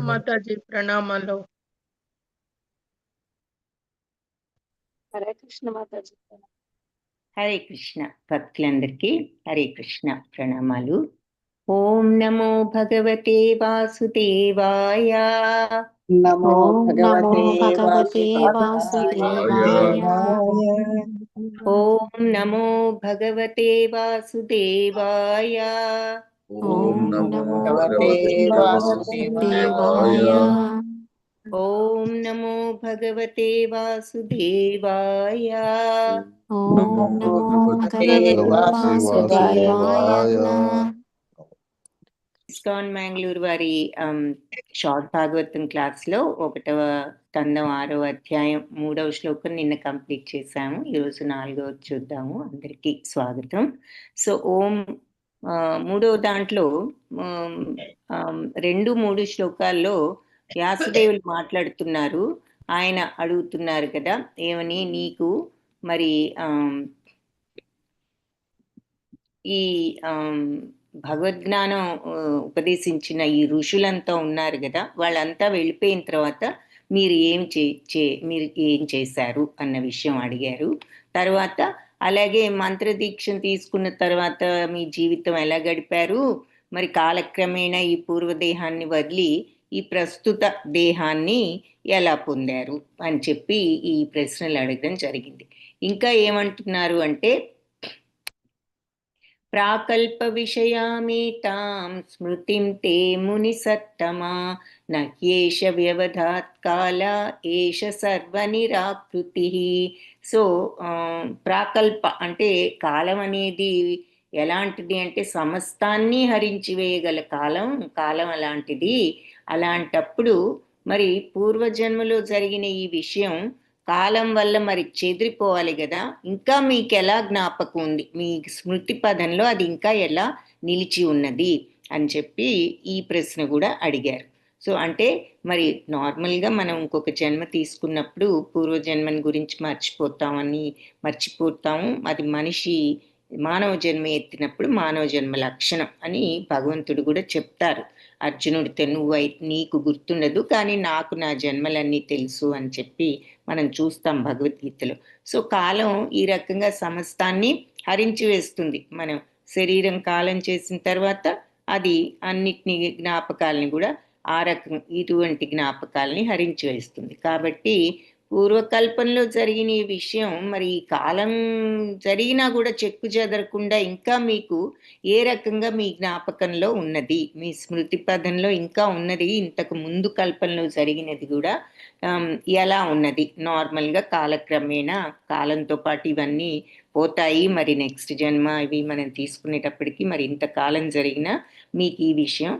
మాతాజీ ప్రణామాలు. హరే కృష్ణ మాతాజీ. హరే కృష్ణ భక్తులందరికీ హరే కృష్ణ ప్రణామాలు. ఓం నమో భగవతే వాసుదేవాయ. నమో భగవతే వాసుదేవాయ. ఓం నమో భగవతే వాసుదేవాయ. ఓం నమో భగవతే వాసుదేవాయ. ఓం నమో భగవతే వాసుదేవాయ. ఓం నమో భగవతే వాసుదేవాయ. ఇస్కాన్ మ్యాంగ్లూర్ వారి షార్ట్ భాగవతం క్లాస్ లో 1వ స్కందం 6వ అధ్యాయం 3వ శ్లోకం నిన్న కంప్లీట్ చేశాము. ఈరోజు 4వ చూద్దాము. అందరికీ స్వాగతం. సో ఓం 3వ దాంట్లో 2-3 శ్లోకాల్లో వ్యాసదేవులు మాట్లాడుతున్నారు. ఆయన అడుగుతున్నారు కదా, ఏమని, నీకు మరి ఈ భగవద్జ్ఞానం ఉపదేశించిన ఈ ఋషులంతా ఉన్నారు కదా, వాళ్ళంతా వెళ్ళిపోయిన తర్వాత మీరు ఏం చేశారు అన్న విషయం అడిగారు. తర్వాత అలాగే మంత్రదీక్షను తీసుకున్న తర్వాత మీ జీవితం ఎలా గడిపారు, మరి కాలక్రమేణా ఈ పూర్వదేహాన్ని వదిలి ఈ ప్రస్తుత దేహాన్ని ఎలా పొందారు అని చెప్పి ఈ ప్రశ్నలు అడగడం జరిగింది. ఇంకా ఏమంటున్నారు అంటే, ప్రాకల్ప విషయామేతాం స్మృతిం తే ముని సత్తమా నహ్యేష వ్యవధాత్ కాల ఏష సర్వనిరాకృతి. సో ప్రాకల్ప అంటే కాలం అనేది ఎలాంటిది అంటే సమస్తాన్ని హరించి వేయగల కాలం అలాంటిది. అలాంటప్పుడు మరి పూర్వజన్మలో జరిగిన ఈ విషయం కాలం వల్ల మరి చెదిరిపోవాలి కదా, ఇంకా మీకు ఎలా జ్ఞాపకం ఉంది, మీ స్మృతి పదంలో అది ఇంకా ఎలా నిలిచి ఉన్నది అని చెప్పి ఈ ప్రశ్న కూడా అడిగారు. సో అంటే మరి నార్మల్గా మనం ఇంకొక జన్మ తీసుకున్నప్పుడు పూర్వజన్మని గురించి మర్చిపోతాము. అది మానవ జన్మ ఎత్తినప్పుడు మానవ జన్మ లక్షణం అని భగవంతుడు కూడా చెప్తారు. అర్జునుడితో నీకు గుర్తుండదు కానీ నాకు నా జన్మలన్నీ తెలుసు అని చెప్పి మనం చూస్తాం భగవద్గీతలో. సో కాలం ఈ రకంగా సమస్తాన్ని హరించి వేస్తుంది. మనం శరీరం కాలం చేసిన తర్వాత అది అన్నిటినీ జ్ఞాపకాలని కూడా ఇటువంటి జ్ఞాపకాలని హరించి వేస్తుంది. కాబట్టి పూర్వకల్పంలో జరిగిన ఈ విషయం మరి ఈ కాలం జరిగినా కూడా చెక్కు చెదరకుండా ఇంకా మీకు ఏ రకంగా మీ జ్ఞాపకంలో ఉన్నది, మీ స్మృతి పదంలో ఇంకా ఉన్నది, ఇంతకు ముందు కల్పంలో జరిగినది కూడా ఎలా ఉన్నది. నార్మల్గా కాలక్రమేణా కాలంతో పాటు ఇవన్నీ పోతాయి. మరి నెక్స్ట్ జన్మ ఇవి మనం తీసుకునేటప్పటికి మరి ఇంతకాలం జరిగినా మీకు ఈ విషయం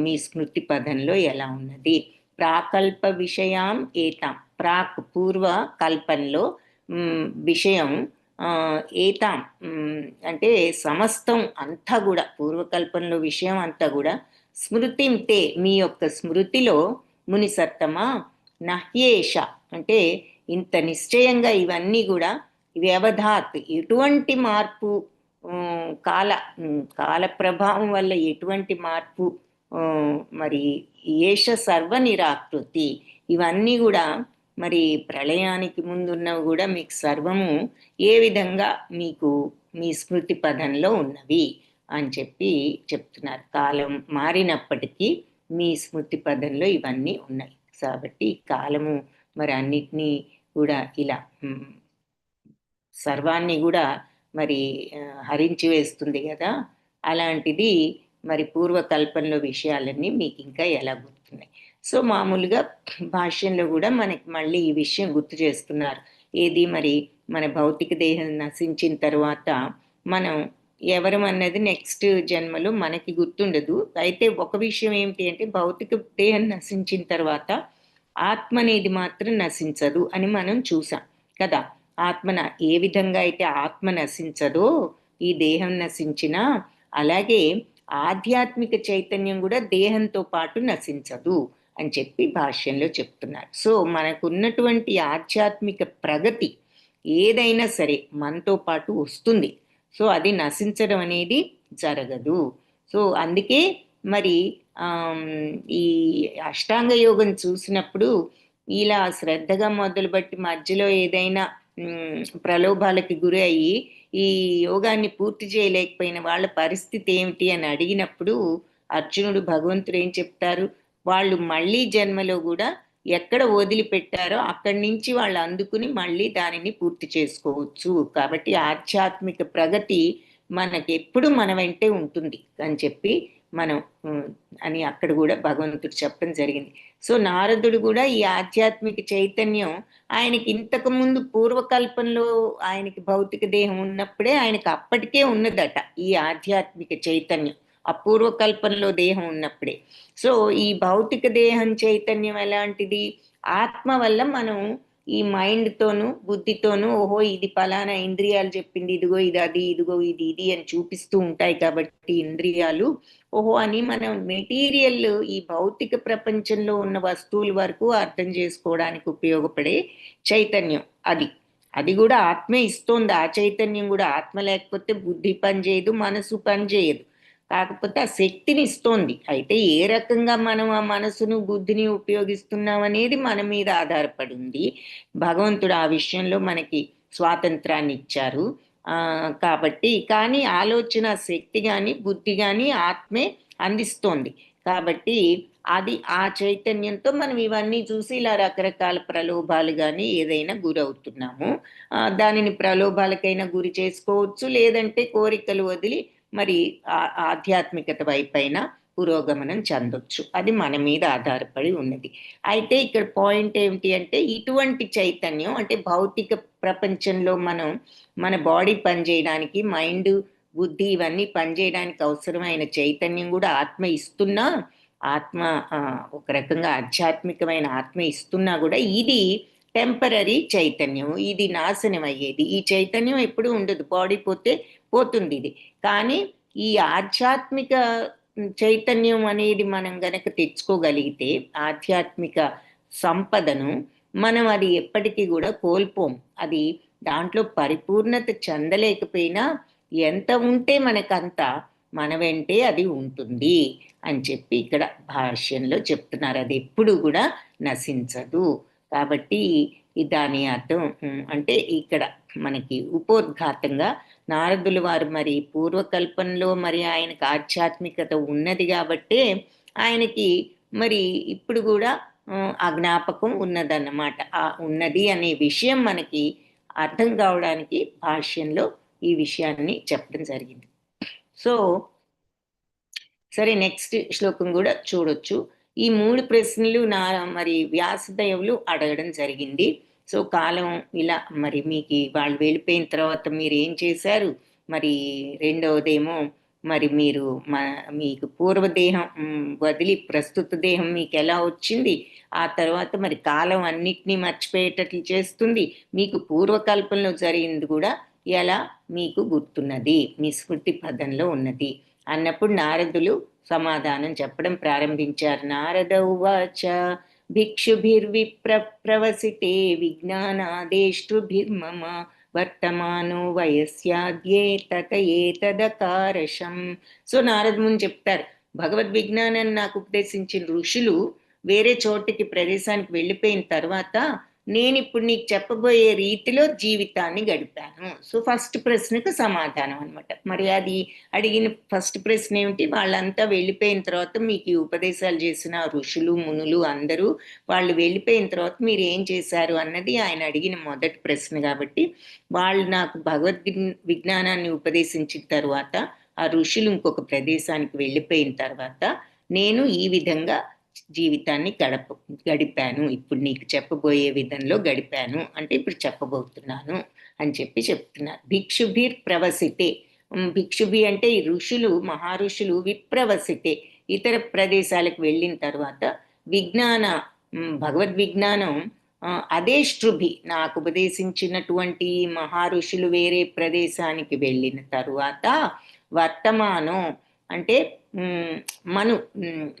మీ స్మృతి పదంలో ఎలా ఉన్నది. ప్రాకల్ప విషయాం ఏతాం, ప్రాక్ పూర్వ కల్పంలో, విషయం ఏతాం అంటే సమస్తం అంతా కూడా పూర్వకల్పంలో విషయం అంతా కూడా స్మృతిం తే మీ యొక్క స్మృతిలో ముని సత్తమా నహ్యేష అంటే ఇంత నిశ్చయంగా ఇవన్నీ కూడా వ్యవధాత్ ఎటువంటి మార్పు కాల ప్రభావం వల్ల ఎటువంటి మార్పు మరి ఏష సర్వనిరాకృతి ఇవన్నీ కూడా మరి ప్రళయానికి ముందున్నవి కూడా మీకు సర్వము ఏ విధంగా మీకు మీ స్మృతి పదంలో ఉన్నవి అని చెప్పి చెప్తున్నారు. కాలం మారినప్పటికీ మీ స్మృతి పదంలో ఇవన్నీ ఉన్నాయి. కాబట్టి కాలము మరి అన్నిటినీ కూడా ఇలా సర్వాన్ని కూడా మరి హరించి వేస్తుంది కదా, అలాంటిది మరి పూర్వకల్పంలో విషయాలన్నీ మీకు ఇంకా ఎలా గుర్తున్నాయి. సో మామూలుగా భాష్యంలో కూడా మనకి మళ్ళీ ఈ విషయం గుర్తు చేస్తున్నారు. ఏది మరి మన భౌతిక దేహం నశించిన తర్వాత మనం ఎవరం అన్నది నెక్స్ట్ జన్మలో మనకి గుర్తుండదు. అయితే ఒక విషయం ఏమిటి అంటే భౌతిక దేహం నశించిన తర్వాత ఆత్మ అనేది మాత్రం నశించదు అని మనం చూసాం కదా. ఏ విధంగా అయితే ఆత్మ నశించదో ఈ దేహం నశించినా, అలాగే ఆధ్యాత్మిక చైతన్యం కూడా దేహంతో పాటు నశించదు అని చెప్పి భాష్యంలో చెప్తున్నారు. సో మనకున్నటువంటి ఆధ్యాత్మిక ప్రగతి ఏదైనా సరే మనతో పాటు వస్తుంది. సో అది నశించడం అనేది జరగదు. సో అందుకే మరి ఈ అష్టాంగ యోగం చూసినప్పుడు ఇలా శ్రద్ధగా మొదలుపెట్టి మధ్యలో ఏదైనా ప్రలోభాలకి గురి అయ్యి ఈ యోగాన్ని పూర్తి చేయలేకపోయిన వాళ్ళ పరిస్థితి ఏమిటి అని అడిగినప్పుడు అర్జునుడు భగవంతుడు ఏం చెప్తారు, వాళ్ళు మళ్ళీ జన్మలో కూడా ఎక్కడ వదిలిపెట్టారో అక్కడి నుంచి వాళ్ళు అందుకుని మళ్ళీ దానిని పూర్తి చేసుకోవచ్చు. కాబట్టి ఆధ్యాత్మిక ప్రగతి మనకి ఎప్పుడు మన వెంటే ఉంటుంది అని చెప్పి మనం అని అక్కడ కూడా భగవంతుడు చెప్పడం జరిగింది. సో నారదుడు కూడా ఈ ఆధ్యాత్మిక చైతన్యం ఆయనకి ఇంతకు ముందు పూర్వకల్పంలో ఆయనకి భౌతిక దేహం ఉన్నప్పుడే ఆయనకి అప్పటికే ఉన్నదట ఈ ఆధ్యాత్మిక చైతన్యం, అపూర్వకల్పంలో దేహం ఉన్నప్పుడే. సో ఈ భౌతిక దేహం చైతన్యం ఎలాంటిది, ఆత్మ వల్ల మనం ఈ మైండ్తోనూ బుద్ధితోనూ ఓహో ఇది ఫలానా ఇంద్రియాలు చెప్పింది, ఇదిగో ఇది అది, ఇదిగో ఇది ఇది అని చూపిస్తూ ఉంటాయి. కాబట్టి ఇంద్రియాలు ఓహో అని మనం మెటీరియల్ ఈ భౌతిక ప్రపంచంలో ఉన్న వస్తువుల వరకు అర్థం చేసుకోవడానికి ఉపయోగపడే చైతన్యం అది. అది కూడా ఆత్మే ఇస్తోంది. ఆ చైతన్యం కూడా ఆత్మ లేకపోతే బుద్ధి పనిచేయదు, మనసు పనిచేయదు. కాకపోతే ఆ శక్తిని ఇస్తోంది. అయితే ఏ రకంగా మనం ఆ మనసును బుద్ధిని ఉపయోగిస్తున్నాం అనేది మన మీద ఆధారపడి ఉంది. భగవంతుడు ఆ విషయంలో మనకి స్వాతంత్రాన్ని ఇచ్చారు. కాబట్టి కానీ ఆలోచన శక్తి కానీ బుద్ధి కానీ ఆత్మే అందిస్తోంది. కాబట్టి అది ఆ చైతన్యంతో మనం ఇవన్నీ చూసి ఇలా రకరకాల ప్రలోభాలు కానీ ఏదైనా గురవుతున్నాము. దానిని ప్రలోభాలకైనా గురి చేసుకోవచ్చు, లేదంటే కోరికలు వదిలి మరి ఆధ్యాత్మికత వైపైన పురోగమనం చెందొచ్చు. అది మన మీద ఆధారపడి ఉన్నది. అయితే ఇక్కడ పాయింట్ ఏమిటి అంటే ఇటువంటి చైతన్యం అంటే భౌతిక ప్రపంచంలో మనం మన బాడీ పనిచేయడానికి మైండ్ బుద్ధి ఇవన్నీ పనిచేయడానికి అవసరమైన చైతన్యం కూడా ఆత్మ ఇస్తున్నా, ఆత్మ ఒక రకంగా ఆధ్యాత్మికమైన ఆత్మ ఇస్తున్నా కూడా ఇది టెంపరీ చైతన్యం, ఇది నాశనం అయ్యేది. ఈ చైతన్యం ఎప్పుడు ఉండదు, బాడీ పోతే పోతుంది ఇది. కానీ ఈ ఆధ్యాత్మిక చైతన్యం అనేది మనం గనక తెచ్చుకోగలిగితే ఆధ్యాత్మిక సంపదను మనం అది ఎప్పటికీ కూడా కోల్పోం. అది దాంట్లో పరిపూర్ణత చెందలేకపోయినా ఎంత ఉంటే మనకంత మన వెంటే అది ఉంటుంది అని చెప్పి ఇక్కడ భాష్యంలో చెప్తున్నారు. అది ఎప్పుడు కూడా నశించదు. కాబట్టి దాని అర్థం అంటే ఇక్కడ మనకి ఉపోద్ఘాతంగా నారదుల వారు మరి పూర్వకల్పంలో మరి ఆయనకు ఆధ్యాత్మికత ఉన్నది కాబట్టే ఆయనకి మరి ఇప్పుడు కూడా ఆ జ్ఞాపకం ఉన్నదన్నమాట. ఆ ఉన్నది అనే విషయం మనకి అర్థం కావడానికి భాష్యంలో ఈ విషయాన్ని చెప్పడం జరిగింది. సో సరే నెక్స్ట్ శ్లోకం కూడా చూడొచ్చు. ఈ 3 ప్రశ్నలు మరి వ్యాసదేవులు అడగడం జరిగింది. సో కాలం ఇలా మరి మీకు వాళ్ళు వెళ్ళిపోయిన తర్వాత మీరు ఏం చేశారు, మరి రెండవదేమో మరి మీరు మీకు పూర్వదేహం వదిలి ప్రస్తుత దేహం మీకు ఎలా వచ్చింది, ఆ తర్వాత మరి కాలం అన్నిటినీ మర్చిపోయేటట్లు చేస్తుంది, మీకు పూర్వకల్పంలో జరిగింది కూడా ఎలా మీకు గుర్తున్నది, మీ స్మృతి పదంలో ఉన్నది అన్నప్పుడు నారదులు సమాధానం చెప్పడం ప్రారంభించారు. నారద ఉవాచ భిక్షుభిర్విప్రవసితే విజ్ఞానాదేష్టుభిర్మమ వర్తమానో వయస్యాద్యే తతయేతదకారశం. సో నారద ముని చెప్తారు, భగవద్ విజ్ఞానాన్ని నాకు ఉపదేశించిన ఋషులు వేరే చోటికి ప్రదేశానికి వెళ్ళిపోయిన తర్వాత నేను ఇప్పుడు నీకు చెప్పబోయే రీతిలో జీవితాన్ని గడిపాను. సో ఫస్ట్ ప్రశ్నకు సమాధానం అనమాట. మరి అది అడిగిన ఫస్ట్ ప్రశ్న ఏమిటి, వాళ్ళంతా వెళ్ళిపోయిన తర్వాత మీకు ఉపదేశాలు చేసిన ఋషులు మునులు అందరూ వాళ్ళు వెళ్ళిపోయిన తర్వాత మీరు ఏం చేశారు అన్నది ఆయన అడిగిన మొదటి ప్రశ్న. కాబట్టి వాళ్ళు నాకు భగవద్ విజ్ఞానాన్ని ఉపదేశించిన తర్వాత ఆ ఋషులు ఇంకొక ప్రదేశానికి వెళ్ళిపోయిన తర్వాత నేను ఈ విధంగా జీవితాన్ని గడిపాను, ఇప్పుడు నీకు చెప్పబోయే విధంలో గడిపాను అంటే ఇప్పుడు చెప్పబోతున్నాను అని చెప్పి చెప్తున్నారు. భిక్షుభిర్ ప్రవసితే, భిక్షుభి అంటే ఈ ఋషులు మహారుషులు విప్రవసితే ఇతర ప్రదేశాలకు వెళ్ళిన తర్వాత విజ్ఞాన భగవద్విజ్ఞానం అదేష్ట్రుభి నాకు ఉపదేశించినటువంటి మహారుషులు వేరే ప్రదేశానికి వెళ్ళిన తరువాత వర్తమానం అంటే మను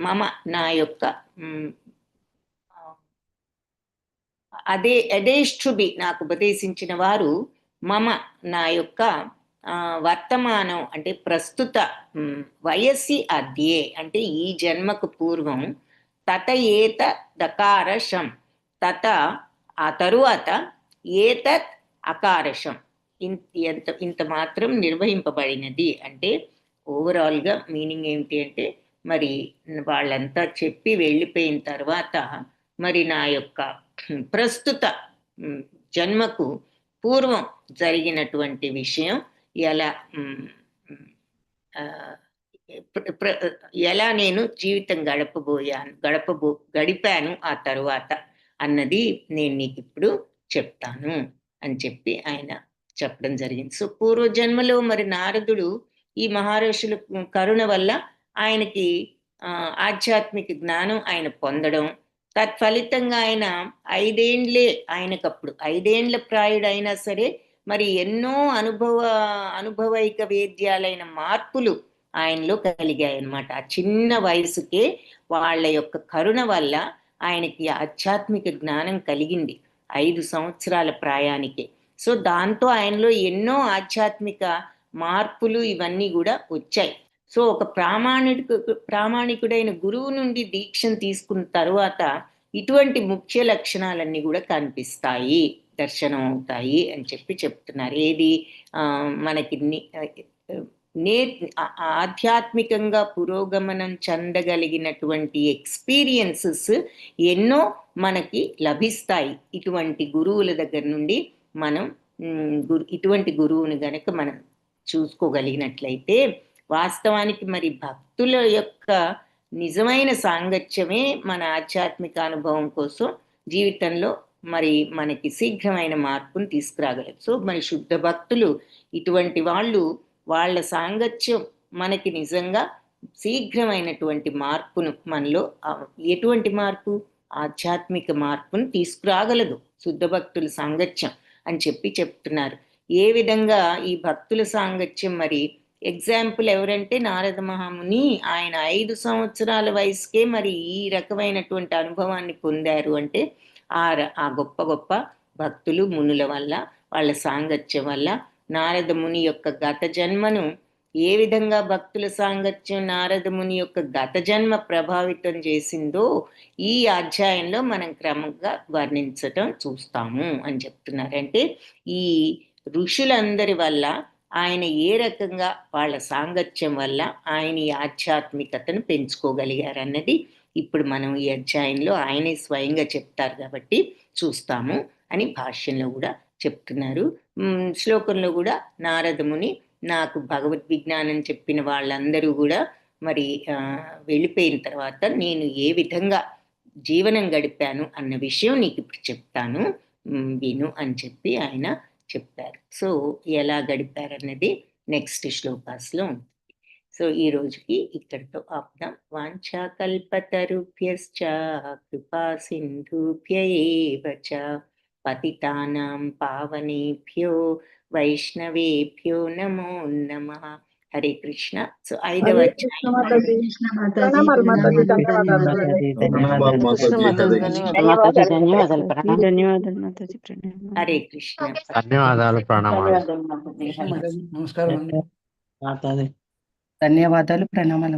మమ నా యొక్క అదేష్ట్రుభి నాకు ఉపదేశించిన వారు మమ నా యొక్క వర్తమానం అంటే ప్రస్తుత వయస్సి అద్యే అంటే ఈ జన్మకు పూర్వం తత ఏత దకారశం తత ఆ తరువాత ఏతత్ అకారశం ఇంత మాత్రం నిర్వహింపబడినది. అంటే ఓవరాల్గా మీనింగ్ ఏమిటి అంటే మరి వాళ్ళంతా చెప్పి వెళ్ళిపోయిన తర్వాత మరి నా యొక్క ప్రస్తుత జన్మకు పూర్వం జరిగినటువంటి విషయం ఎలా ఎలా నేను జీవితం గడిపాను ఆ తరువాత అన్నది నేను నీకు ఇప్పుడు చెప్తాను అని చెప్పి ఆయన చెప్పడం జరిగింది. సో పూర్వజన్మలో మరి నారదుడు ఈ మహర్షుల కరుణ వల్ల ఆయనకి ఆధ్యాత్మిక జ్ఞానం ఆయన పొందడం, తత్ఫలితంగా ఆయన 5 ఏండ్లే ఆయనకప్పుడు 5 ఏండ్ల ప్రాయుడైనా సరే మరి ఎన్నో అనుభవైక వేద్యాలైన మార్పులు ఆయనలో కలిగాయి అన్నమాట. ఆ చిన్న వయసుకే వాళ్ళ యొక్క కరుణ వల్ల ఆయనకి ఆధ్యాత్మిక జ్ఞానం కలిగింది 5 సంవత్సరాల ప్రాయానికే. సో దాంతో ఆయనలో ఎన్నో ఆధ్యాత్మిక మార్పులు ఇవన్నీ కూడా వచ్చాయి. సో ఒక ప్రామాణికుడైన గురువు నుండి దీక్షను తీసుకున్న తర్వాత ఇటువంటి ముఖ్య లక్షణాలన్నీ కూడా కనిపిస్తాయి, దర్శనం అవుతాయి అని చెప్పి చెప్తున్నారు. ఏది మనకి ఆధ్యాత్మికంగా పురోగమనం చెందగలిగినటువంటి ఎక్స్పీరియన్సెస్ ఎన్నో మనకి లభిస్తాయి ఇటువంటి గురువుల దగ్గర నుండి. మనం ఇటువంటి గురువుని గనక మనం చూసుకోగలిగినట్లయితే వాస్తవానికి మరి భక్తుల యొక్క నిజమైన సాంగత్యమే మన ఆధ్యాత్మిక అనుభవం కోసం జీవితంలో మరి మనకి శీఘ్రమైన మార్పును తీసుకురాగలరు. సో మరి శుద్ధ భక్తులు ఇటువంటి వాళ్ళ సాంగత్యం మనకి నిజంగా శీఘ్రమైనటువంటి మార్పును మనలో ఎటువంటి మార్పు ఆధ్యాత్మిక మార్పును తీసుకురాగలదు శుద్ధ భక్తుల సాంగత్యం అని చెప్పి చెప్తున్నారు. ఏ విధంగా ఈ భక్తుల సాంగత్యం మరి ఎగ్జాంపుల్ ఎవరంటే నారద మహాముని. ఆయన 5 సంవత్సరాల వయసుకే మరి ఈ రకమైనటువంటి అనుభవాన్ని పొందారు అంటే ఆ గొప్ప గొప్ప భక్తులు మునుల వల్ల వాళ్ళ సాంగత్యం వల్ల. నారద ముని యొక్క గత జన్మను ఏ విధంగా భక్తుల సాంగత్యం నారద ముని యొక్క గత జన్మ ప్రభావితం చేసిందో ఈ అధ్యాయంలో మనం క్రమంగా వర్ణించటం చూస్తాము అని చెప్తున్నారు. అంటే ఈ ఋషులందరి వల్ల ఆయన ఏ రకంగా వాళ్ళ సాంగత్యం వల్ల ఆయన ఈ ఆధ్యాత్మికతను పెంచుకోగలిగారన్నది ఇప్పుడు మనం ఈ అధ్యాయంలో ఆయనే స్వయంగా చెప్తారు కాబట్టి చూస్తాము అని భాష్యంలో కూడా చెప్తున్నారు. శ్లోకంలో కూడా నారదముని నాకు భగవద్విజ్ఞానం చెప్పిన వాళ్ళందరూ కూడా మరి వెళ్ళిపోయిన తర్వాత నేను ఏ విధంగా జీవనం గడిపాను అన్న విషయం నీకు ఇప్పుడు చెప్తాను విను అని చెప్పి ఆయన చెప్పారు. సో ఎలా గడిపారన్నది నెక్స్ట్ శ్లోకాస్లో ఉంటుంది. సో ఈ రోజుకి ఇక్కడితో ఆపుదాం. వాంఛాకల్పతరుభ్యశ్చ కృపా సింధుభ్య ఏవ చ పతితానాం పావనేభ్యో వైష్ణవేభ్యో నమో నమః. హరే కృష్ణ. సో 5వ అధ్యాయం హరే కృష్ణ. ధన్యవాదాలు, ప్రణామాలు. నమస్కారం. ధన్యవాదాలు, ప్రణామాలు.